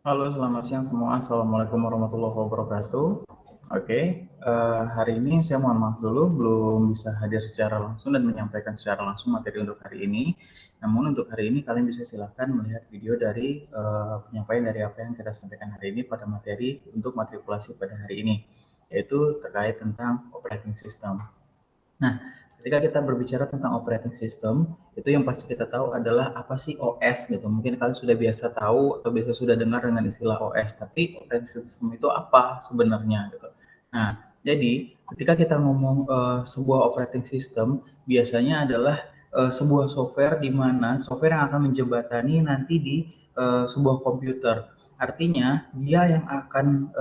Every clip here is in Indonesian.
Halo, selamat siang semua. Assalamualaikum warahmatullahi wabarakatuh. Oke, hari ini saya mohon maaf dulu belum bisa hadir secara langsung dan menyampaikan secara langsung materi untuk hari ini. Namun untuk hari ini kalian bisa silakan melihat video dari penyampaian dari apa yang kita sampaikan hari ini pada materi untuk matrikulasi pada hari ini, yaitu terkait tentang operating system. Nah, ketika kita berbicara tentang operating system, itu yang pasti kita tahu adalah apa sih OS gitu. Mungkin kalian sudah biasa tahu atau biasa sudah dengar dengan istilah OS, tapi operating system itu apa sebenarnya gitu. Nah, jadi ketika kita ngomong sebuah operating system, biasanya adalah sebuah software di mana software yang akan menjembatani nanti di sebuah komputer. Artinya, dia yang akan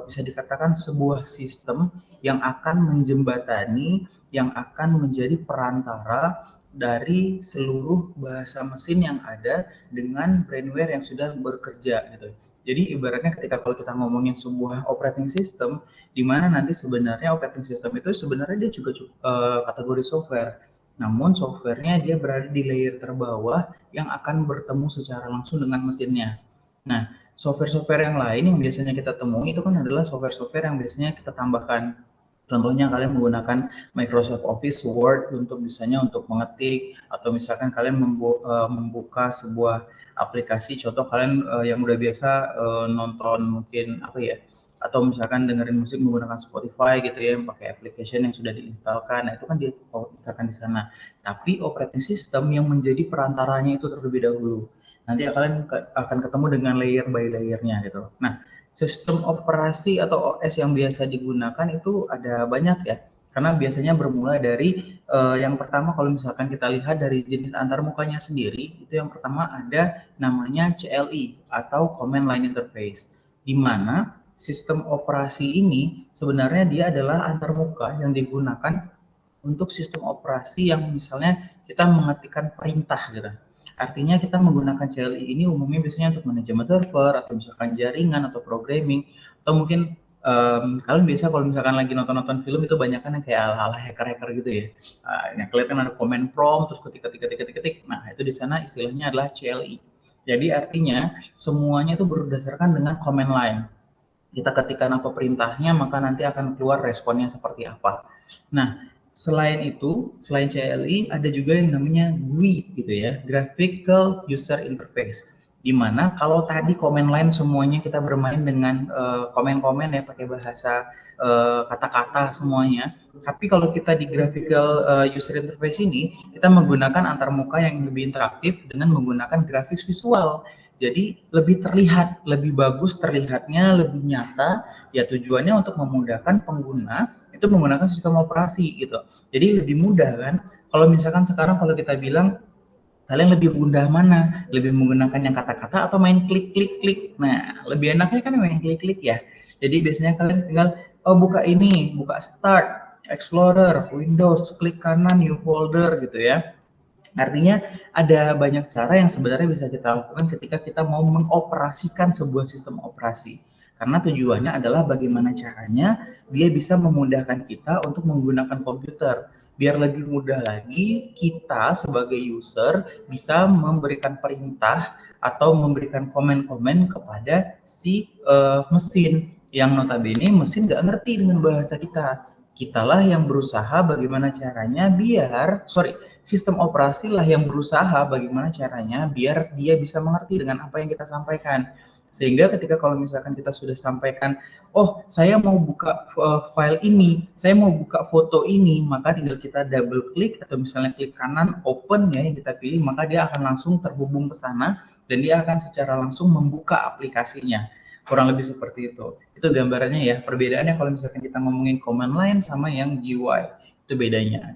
bisa dikatakan sebuah sistem yang akan menjembatani, yang akan menjadi perantara dari seluruh bahasa mesin yang ada dengan brainware yang sudah bekerja gitu. Jadi ibaratnya ketika kalau kita ngomongin sebuah operating system, di mana nanti sebenarnya operating system itu sebenarnya dia juga kategori software. Namun softwarenya dia berada di layer terbawah yang akan bertemu secara langsung dengan mesinnya. Nah, software-software yang lain yang biasanya kita temui itu kan adalah software-software yang biasanya kita tambahkan. Contohnya kalian menggunakan Microsoft Office Word untuk misalnya untuk mengetik, atau misalkan kalian membuka sebuah aplikasi, contoh kalian yang udah biasa nonton mungkin apa ya, atau misalkan dengerin musik menggunakan Spotify gitu ya, yang pakai application yang sudah diinstalkan. Nah, itu kan dia installkan di sana. Tapi operating system yang menjadi perantaranya itu terlebih dahulu. Nanti kalian akan ketemu dengan layer by layernya gitu. Nah, sistem operasi atau OS yang biasa digunakan itu ada banyak ya, karena biasanya bermula dari yang pertama kalau misalkan kita lihat dari jenis antarmukanya sendiri, itu yang pertama ada namanya CLI atau Command Line Interface, di mana sistem operasi ini sebenarnya dia adalah antarmuka yang digunakan untuk sistem operasi yang misalnya kita mengetikkan perintah gitu. Artinya kita menggunakan CLI ini umumnya biasanya untuk manajemen server atau misalkan jaringan atau programming, atau mungkin kalian biasa kalau misalkan lagi nonton-nonton film itu banyak kan yang kayak ala-ala hacker-hacker gitu ya. Yang kelihatan ada command prompt terus ketik. Nah, itu di sana istilahnya adalah CLI. Jadi artinya semuanya itu berdasarkan dengan command line. Kita ketikkan apa perintahnya, maka nanti akan keluar responnya seperti apa. Nah, selain itu, selain CLI, ada juga yang namanya GUI gitu ya, Graphical User Interface. Di mana kalau tadi command line semuanya kita bermain dengan komen-komen ya, pakai bahasa kata-kata semuanya. Tapi kalau kita di graphical user interface ini, kita menggunakan antarmuka yang lebih interaktif dengan menggunakan grafis visual. Jadi lebih terlihat, lebih bagus terlihatnya, lebih nyata. Ya tujuannya untuk memudahkan pengguna itu menggunakan sistem operasi gitu. Jadi lebih mudah kan. Kalau misalkan sekarang kalau kita bilang kalian lebih mudah mana? Lebih menggunakan yang kata-kata atau main klik-klik-klik? Nah, lebih enaknya kan main klik-klik ya. Jadi biasanya kalian tinggal buka ini, buka Start, Explorer, Windows, klik kanan, New Folder gitu ya. Artinya ada banyak cara yang sebenarnya bisa kita lakukan ketika kita mau mengoperasikan sebuah sistem operasi. Karena tujuannya adalah bagaimana caranya dia bisa memudahkan kita untuk menggunakan komputer. Biar lebih mudah lagi kita sebagai user bisa memberikan perintah atau memberikan komen-komen kepada si mesin yang notabene mesin nggak ngerti dengan bahasa kita. Kitalah yang berusaha bagaimana caranya biar, sistem operasi lah yang berusaha bagaimana caranya biar dia bisa mengerti dengan apa yang kita sampaikan. Sehingga ketika kalau misalkan kita sudah sampaikan, oh saya mau buka file ini, saya mau buka foto ini, maka tinggal kita double klik atau misalnya klik kanan open ya yang kita pilih, maka dia akan langsung terhubung ke sana dan dia akan secara langsung membuka aplikasinya. Kurang lebih seperti itu. Itu gambarannya ya. Perbedaannya kalau misalkan kita ngomongin command line sama yang GUI, itu bedanya.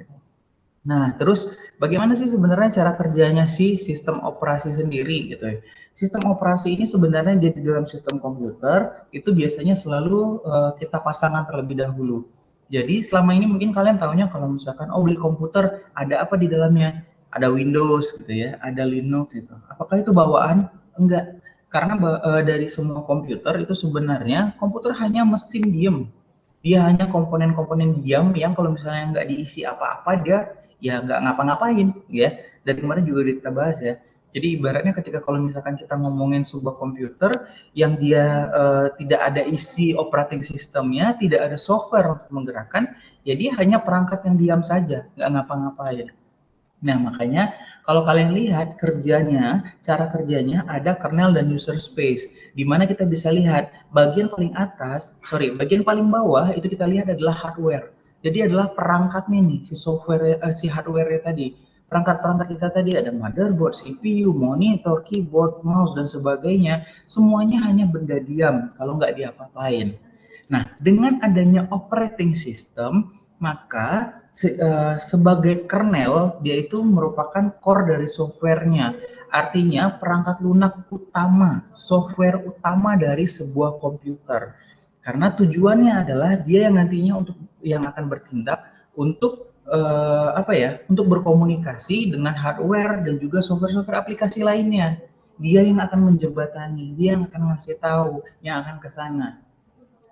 Nah, terus bagaimana sih sebenarnya cara kerjanya si sistem operasi sendiri gitu ya. Sistem operasi ini sebenarnya di dalam sistem komputer itu biasanya selalu kita pasangkan terlebih dahulu. Jadi selama ini mungkin kalian tahunya kalau misalkan oh beli komputer ada apa di dalamnya? Ada Windows gitu ya, ada Linux gitu. Apakah itu bawaan? Enggak. Karena dari semua komputer itu sebenarnya komputer hanya mesin diem. Dia hanya komponen-komponen diam yang kalau misalnya nggak diisi apa-apa dia ya nggak ngapa-ngapain ya. Dan kemarin juga kita bahas ya, Jadi ibaratnya ketika kalau misalkan kita ngomongin sebuah komputer yang dia tidak ada isi operating sistemnya, tidak ada software untuk menggerakkan, ya dia hanya perangkat yang diam saja, nggak ngapa-ngapain. Nah, makanya kalau kalian lihat cara kerjanya ada kernel dan user space, di mana kita bisa lihat bagian paling bagian paling bawah itu kita lihat adalah hardware. Jadi adalah perangkatnya nih, si hardware tadi. Perangkat-perangkat kita tadi ada motherboard, CPU, monitor, keyboard, mouse, dan sebagainya. Semuanya hanya benda diam kalau nggak diapa-apain. Nah, dengan adanya operating system, maka sebagai kernel, dia itu merupakan core dari softwarenya. Artinya perangkat lunak utama, software utama dari sebuah komputer. Karena tujuannya adalah dia yang nantinya yang akan bertindak untuk untuk berkomunikasi dengan hardware dan juga software-software aplikasi lainnya. Dia yang akan menjembatani, dia yang akan ngasih tahu, yang akan ke sana.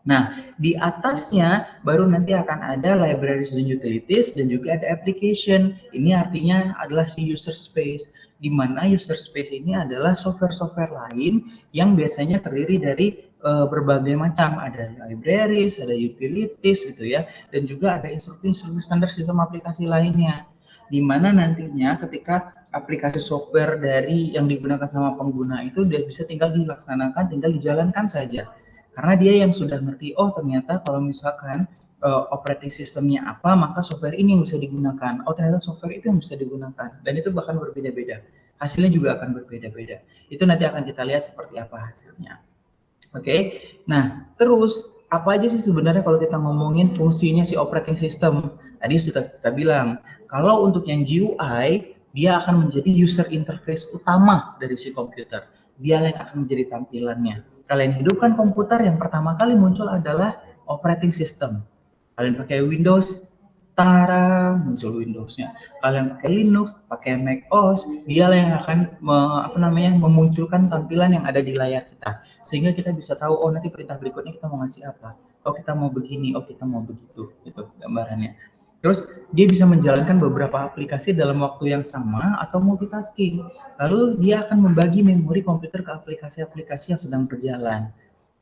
Nah, di atasnya baru nanti akan ada libraries dan utilities dan juga ada application. Ini artinya adalah si user space, di mana user space ini adalah software-software lain yang biasanya terdiri dari berbagai macam. Ada libraries, ada utilities gitu ya, dan juga ada instruksi-instruksi standar sistem aplikasi lainnya. Di mana nantinya ketika aplikasi software dari yang digunakan sama pengguna itu dia bisa tinggal dilaksanakan, tinggal dijalankan saja. Karena dia yang sudah ngerti, oh ternyata kalau misalkan operating sistemnya apa, maka software ini yang bisa digunakan. Oh ternyata software itu yang bisa digunakan. Dan itu bahkan berbeda-beda. Hasilnya juga akan berbeda-beda. Itu nanti akan kita lihat seperti apa hasilnya. Oke, nah terus apa aja sih sebenarnya kalau kita ngomongin fungsinya si operating system? Tadi sudah kita bilang, kalau untuk yang GUI, dia akan menjadi user interface utama dari si komputer. Dia yang akan menjadi tampilannya. Kalian hidupkan komputer, yang pertama kali muncul adalah operating system. Kalian pakai Windows, tara, muncul Windows-nya. Kalian pakai Linux, pakai Mac OS, dialah yang akan memunculkan tampilan yang ada di layar kita. Sehingga kita bisa tahu, oh nanti perintah berikutnya kita mau ngasih apa. Oh kita mau begini, oh kita mau begitu, gitu gambarannya. Terus dia bisa menjalankan beberapa aplikasi dalam waktu yang sama atau multitasking. Lalu dia akan membagi memori komputer ke aplikasi-aplikasi yang sedang berjalan.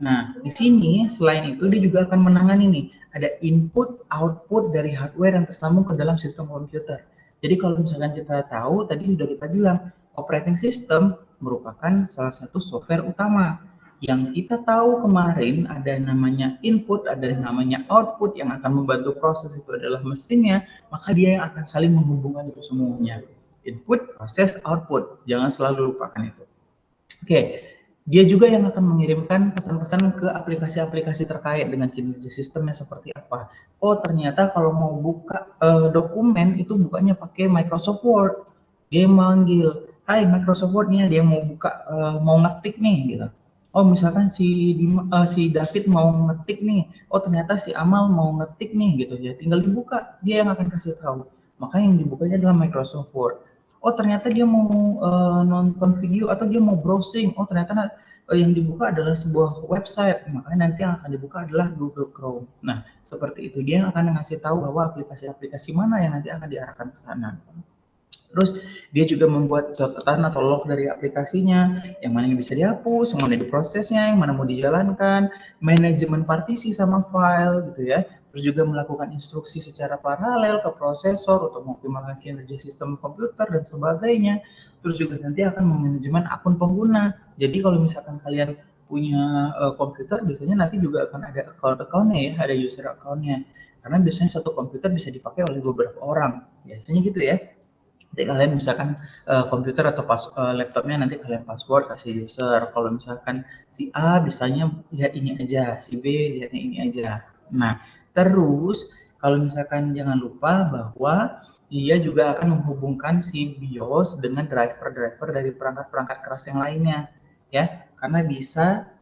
Nah, di sini selain itu dia juga akan menangani nih, ada input output dari hardware yang tersambung ke dalam sistem komputer. Jadi kalau misalkan kita tahu, tadi sudah kita bilang, operating system merupakan salah satu software utama. Yang kita tahu kemarin ada namanya input, ada namanya output, yang akan membantu proses itu adalah mesinnya, maka dia yang akan saling menghubungkan itu semuanya. Input, proses, output. Jangan selalu lupakan itu. Oke, dia juga yang akan mengirimkan pesan-pesan ke aplikasi-aplikasi terkait dengan kinerja sistemnya seperti apa. Oh, ternyata kalau mau buka dokumen itu bukanya pakai Microsoft Word. Dia manggil, "Hai Microsoft Word nih, dia mau buka mau ngetik nih," gitu. Oh, misalkan si David mau ngetik nih. Oh, ternyata si Amal mau ngetik nih gitu ya. Tinggal dibuka, dia yang akan kasih tahu. Maka yang dibukanya adalah Microsoft Word. Oh ternyata dia mau nonton video atau dia mau browsing, oh ternyata yang dibuka adalah sebuah website, makanya nanti yang akan dibuka adalah Google Chrome. Nah seperti itu, dia akan ngasih tahu bahwa aplikasi-aplikasi mana yang nanti akan diarahkan ke sana. Terus dia juga membuat catatan atau log dari aplikasinya, yang mana yang bisa dihapus, yang mana diprosesnya, yang mana mau dijalankan, manajemen partisi sama file gitu ya. Terus juga melakukan instruksi secara paralel ke prosesor untuk mengoptimalkan kinerja sistem komputer dan sebagainya. Terus juga nanti akan memanajemen akun pengguna. Jadi kalau misalkan kalian punya komputer, biasanya nanti juga akan ada account-accountnya ya, ada user account-nya. Karena biasanya satu komputer bisa dipakai oleh beberapa orang, biasanya gitu ya. Jadi kalian misalkan komputer atau laptopnya nanti kalian password kasih user. Kalau misalkan si A bisanya lihat ini aja, si B lihatnya ini aja. Nah, terus kalau misalkan jangan lupa bahwa dia juga akan menghubungkan si BIOS dengan driver-driver dari perangkat-perangkat keras yang lainnya, ya. Karena bisa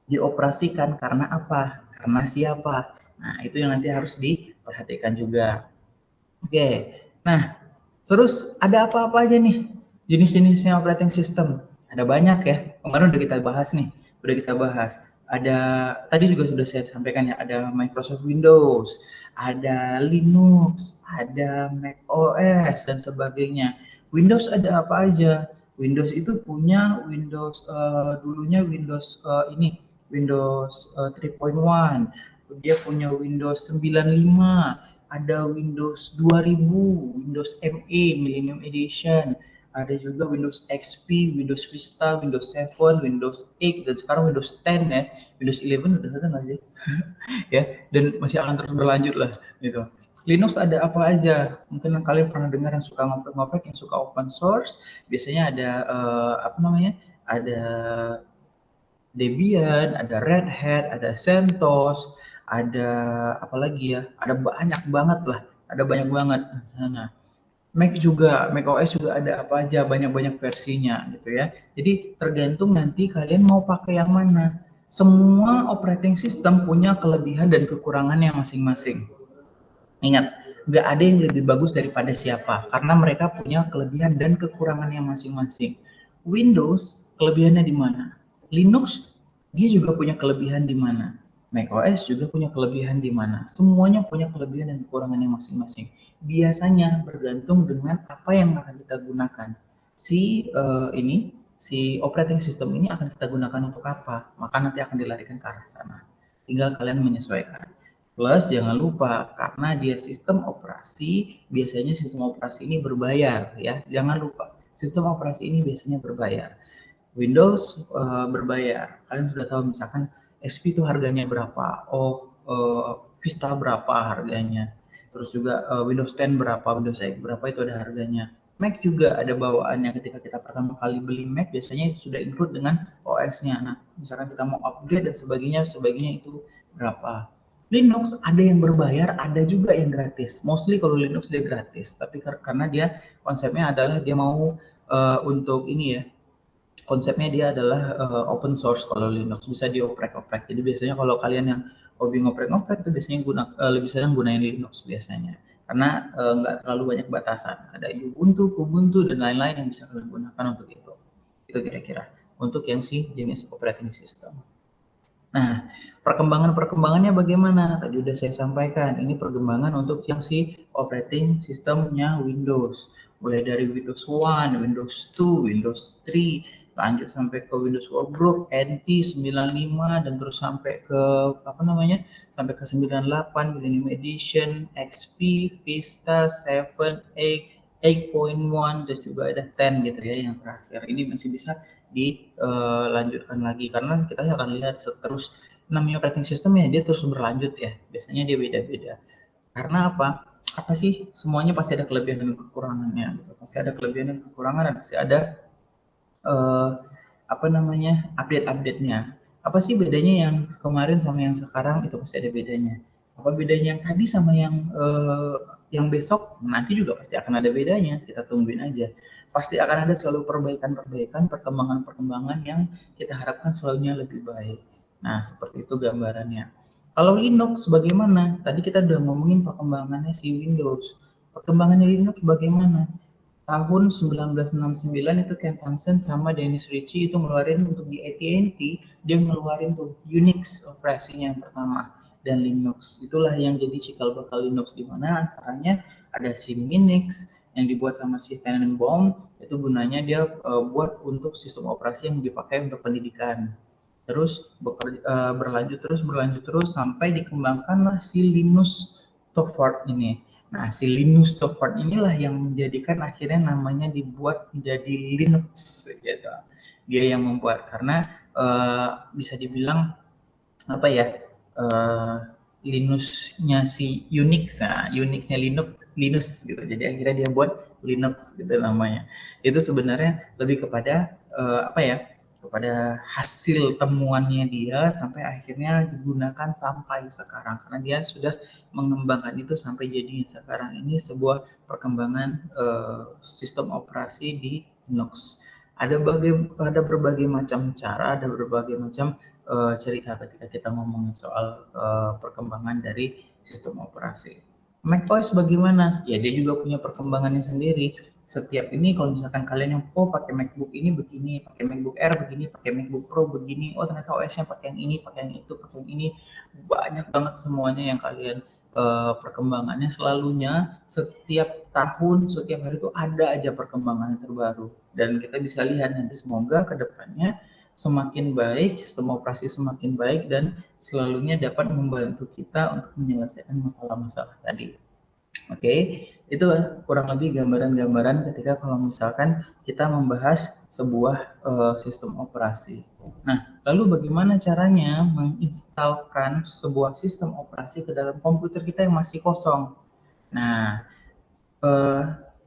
dioperasikan karena apa? Karena siapa? Nah, itu yang nanti harus diperhatikan juga. Oke. Nah, terus ada apa-apa aja nih jenis-jenisnya operating system? Ada banyak ya. Kemarin udah kita bahas nih, Ada tadi juga sudah saya sampaikan ya, ada Microsoft Windows, ada Linux, ada Mac OS dan sebagainya. Windows ada apa aja? Windows itu punya Windows dulunya Windows ini Windows 3.1, dia punya Windows 95, ada Windows 2000, Windows ME Millennium Edition, ada juga Windows XP, Windows Vista, Windows 7, Windows 8, dan sekarang Windows 10 ya. Windows 11 udah ada nggak sih? Ya, dan masih akan terus berlanjut lah gitu. Linux ada apa aja? Mungkin kalian pernah dengar yang suka ngoprek-ngoprek, yang suka open source. Biasanya ada apa namanya? Ada Debian, ada Red Hat, ada CentOS, ada apa lagi ya? Ada banyak banget lah. Ada banyak banget. Nah, Mac juga, Mac OS juga ada apa aja, banyak-banyak versinya gitu ya. Jadi tergantung nanti kalian mau pakai yang mana. Semua operating system punya kelebihan dan kekurangannya masing-masing. Ingat, nggak ada yang lebih bagus daripada siapa, karena mereka punya kelebihan dan kekurangannya masing-masing. Windows, kelebihannya di mana? Linux, dia juga punya kelebihan di mana? macOS juga punya kelebihan di mana? Semuanya punya kelebihan dan kekurangannya masing-masing. Biasanya bergantung dengan apa yang akan kita gunakan. Si operating system ini akan kita gunakan untuk apa? Maka nanti akan dilarikan ke arah sana. Tinggal kalian menyesuaikan. Plus jangan lupa karena dia sistem operasi, biasanya sistem operasi ini berbayar ya. Jangan lupa, sistem operasi ini biasanya berbayar. Windows berbayar. Kalian sudah tahu misalkan XP itu harganya berapa, Vista berapa harganya. Terus juga Windows 10 berapa, Windows 8 berapa itu ada harganya. Mac juga ada bawaannya ketika kita pertama kali beli Mac biasanya itu sudah include dengan OS-nya. Nah, misalkan kita mau upgrade dan sebagainya itu berapa. Linux ada yang berbayar, ada juga yang gratis. Mostly kalau Linux dia gratis, tapi karena dia konsepnya adalah dia mau untuk ini ya, konsepnya dia adalah open source kalau Linux bisa dioprek-oprek. Jadi biasanya kalau kalian yang hobi ngoprek-ngoprek itu biasanya lebih sering gunain Linux biasanya. Karena nggak terlalu banyak batasan. Ada Ubuntu dan lain-lain yang bisa kalian gunakan untuk itu. Itu kira-kira untuk yang si jenis operating system. Nah, perkembangannya bagaimana? Tadi sudah saya sampaikan, ini perkembangan untuk yang si operating sistemnya Windows. Mulai dari Windows 1, Windows 2, Windows 3, lanjut sampai ke Windows Workgroup, NT 95 dan terus sampai ke apa namanya? Sampai ke 98, Millennium Edition, XP, Vista, 7, 8.1 dan juga ada 10 gitu ya yang terakhir. Ini masih bisa dilanjutkan lagi karena kita akan lihat terus namanya operating system ya dia terus berlanjut ya, biasanya dia beda-beda. Karena apa sih, semuanya pasti ada kelebihan dan kekurangannya gitu. Pasti ada kelebihan dan kekurangan dan pasti ada apa namanya update-update-nya. Apa sih bedanya yang kemarin sama yang sekarang, itu pasti ada bedanya. Apa bedanya yang tadi sama yang besok, nanti juga pasti akan ada bedanya, kita tungguin aja. Pasti akan ada selalu perbaikan-perbaikan, perkembangan-perkembangan yang kita harapkan selalunya lebih baik. Nah, seperti itu gambarannya. Kalau Linux bagaimana? Tadi kita udah ngomongin perkembangannya si Windows. Perkembangannya Linux bagaimana? Tahun 1969 itu Ken Thompson sama Dennis Ritchie itu ngeluarin untuk di AT&T, dia ngeluarin tuh Unix operasinya yang pertama dan Linux. Itulah yang jadi cikal bakal Linux, di mana antaranya ada si Minix yang dibuat sama si Tannenbaum, itu gunanya dia buat untuk sistem operasi yang dipakai untuk pendidikan. Terus berlanjut terus sampai dikembangkanlah si Linus Torvalds ini. Nah, si Linus Torvalds inilah yang menjadikan akhirnya namanya dibuat menjadi Linux gitu. Dia yang membuat karena bisa dibilang apa ya, Linux-nya si Unix, nah, Unix-nya Linux gitu. Jadi akhirnya dia buat Linux gitu namanya. Itu sebenarnya lebih kepada apa ya? Kepada hasil temuannya dia sampai akhirnya digunakan sampai sekarang karena dia sudah mengembangkan itu sampai jadi sekarang ini sebuah perkembangan sistem operasi di Linux. Ada berbagai macam cara, ada berbagai macam cerita ketika kita ngomongin soal perkembangan dari sistem operasi. macOS bagaimana? Ya dia juga punya perkembangannya sendiri. Setiap ini kalau misalkan kalian yang pakai MacBook ini begini, pakai MacBook Air begini, pakai MacBook Pro begini, ternyata OS-nya pakai yang ini, pakai yang itu, pakai yang ini, banyak banget semuanya yang kalian perkembangannya selalunya setiap tahun, setiap hari itu ada aja perkembangan yang terbaru. Dan kita bisa lihat nanti semoga ke depannya semakin baik, sistem operasi semakin baik, dan selalunya dapat membantu kita untuk menyelesaikan masalah-masalah tadi. Oke, itu kurang lebih gambaran-gambaran ketika kalau misalkan kita membahas sebuah sistem operasi. Nah, lalu bagaimana caranya menginstalkan sebuah sistem operasi ke dalam komputer kita yang masih kosong? Nah,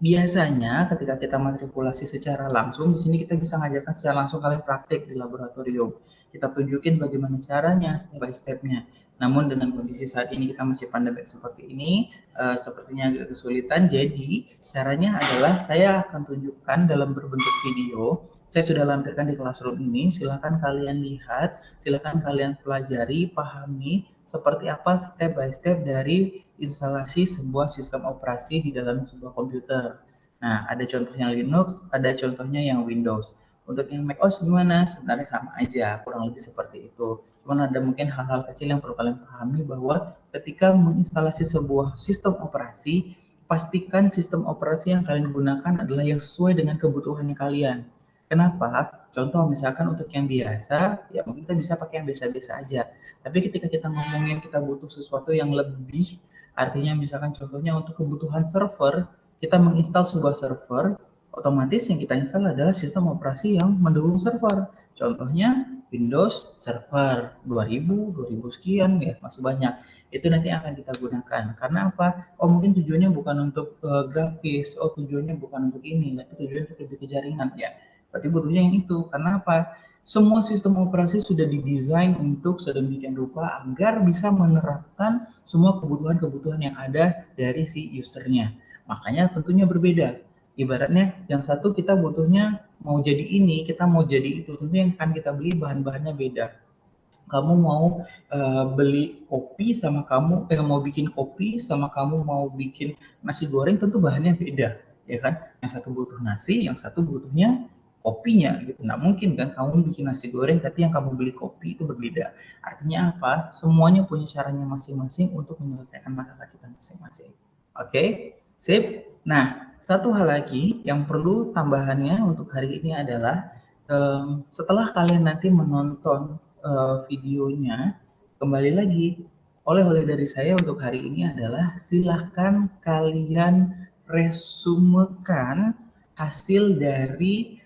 biasanya ketika kita matrikulasi secara langsung, di sini kita bisa ngajarkan secara langsung kalian praktik di laboratorium. Kita tunjukin bagaimana caranya, step by step-nya. Namun dengan kondisi saat ini kita masih pandemi seperti ini, sepertinya agak kesulitan. Jadi caranya adalah saya akan tunjukkan dalam berbentuk video. Saya sudah lampirkan di Classroom ini. Silakan kalian lihat, silakan kalian pelajari, pahami seperti apa step by step dari instalasi sebuah sistem operasi di dalam sebuah komputer. Nah, ada contohnya Linux, ada contohnya yang Windows. Untuk yang macOS gimana? Sebenarnya sama aja, kurang lebih seperti itu. Cuman ada mungkin hal-hal kecil yang perlu kalian pahami bahwa ketika menginstalasi sebuah sistem operasi, pastikan sistem operasi yang kalian gunakan adalah yang sesuai dengan kebutuhannya kalian. Kenapa? Contoh misalkan untuk yang biasa, ya mungkin kita bisa pakai yang biasa-biasa aja. Tapi ketika kita ngomongin kita butuh sesuatu yang lebih, artinya misalkan contohnya untuk kebutuhan server, kita menginstal sebuah server, otomatis yang kita install adalah sistem operasi yang mendukung server. Contohnya Windows Server 2000, 2000 sekian ya, masih banyak. Itu nanti akan kita gunakan. Karena apa? Oh mungkin tujuannya bukan untuk grafis, oh tujuannya bukan untuk ini, tapi tujuannya untuk lebih ke jaringan ya. Berarti butuhnya yang itu. Karena apa? Semua sistem operasi sudah didesain untuk sedemikian rupa agar bisa menerapkan semua kebutuhan-kebutuhan yang ada dari si usernya. Makanya tentunya berbeda. Ibaratnya yang satu kita butuhnya mau jadi ini, kita mau jadi itu. Tentunya yang akan kita beli bahan-bahannya beda. Kamu mau beli kopi sama kamu mau bikin kopi sama kamu mau bikin nasi goreng, tentu bahannya beda, ya kan? Yang satu butuh nasi, yang satu butuhnya kopinya gitu. Nggak mungkin kan kamu bikin nasi goreng tapi yang kamu beli kopi itu berbeda. Artinya apa? Semuanya punya caranya masing-masing untuk menyelesaikan masalah kita masing-masing. Oke, sip. Nah, satu hal lagi yang perlu tambahannya untuk hari ini adalah setelah kalian nanti menonton videonya, kembali lagi oleh-oleh dari saya untuk hari ini adalah silahkan kalian resumekan hasil dari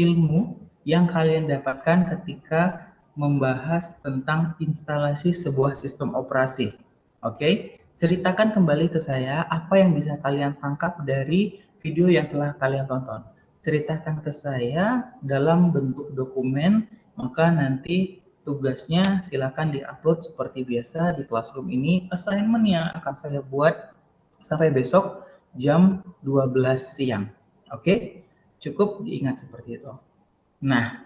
ilmu yang kalian dapatkan ketika membahas tentang instalasi sebuah sistem operasi. Oke, ceritakan kembali ke saya apa yang bisa kalian tangkap dari video yang telah kalian tonton. Ceritakan ke saya dalam bentuk dokumen, maka nanti tugasnya silakan diupload seperti biasa di Classroom ini. Assignment yang akan saya buat sampai besok jam 12 siang. Oke, cukup diingat seperti itu. Nah,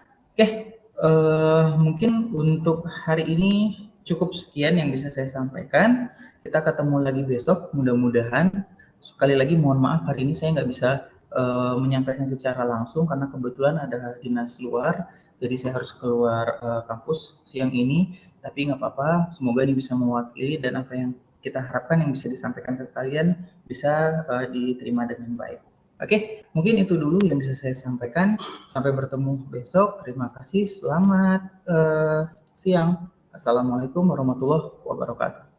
mungkin untuk hari ini cukup sekian yang bisa saya sampaikan. Kita ketemu lagi besok, mudah-mudahan. Sekali lagi mohon maaf hari ini saya nggak bisa menyampaikan secara langsung karena kebetulan ada dinas luar, jadi saya harus keluar kampus siang ini. Tapi nggak apa-apa, semoga ini bisa mewakili dan apa yang kita harapkan yang bisa disampaikan ke kalian bisa diterima dengan baik. Oke, mungkin itu dulu yang bisa saya sampaikan. Sampai bertemu besok. Terima kasih. Selamat siang. Assalamualaikum warahmatullahi wabarakatuh.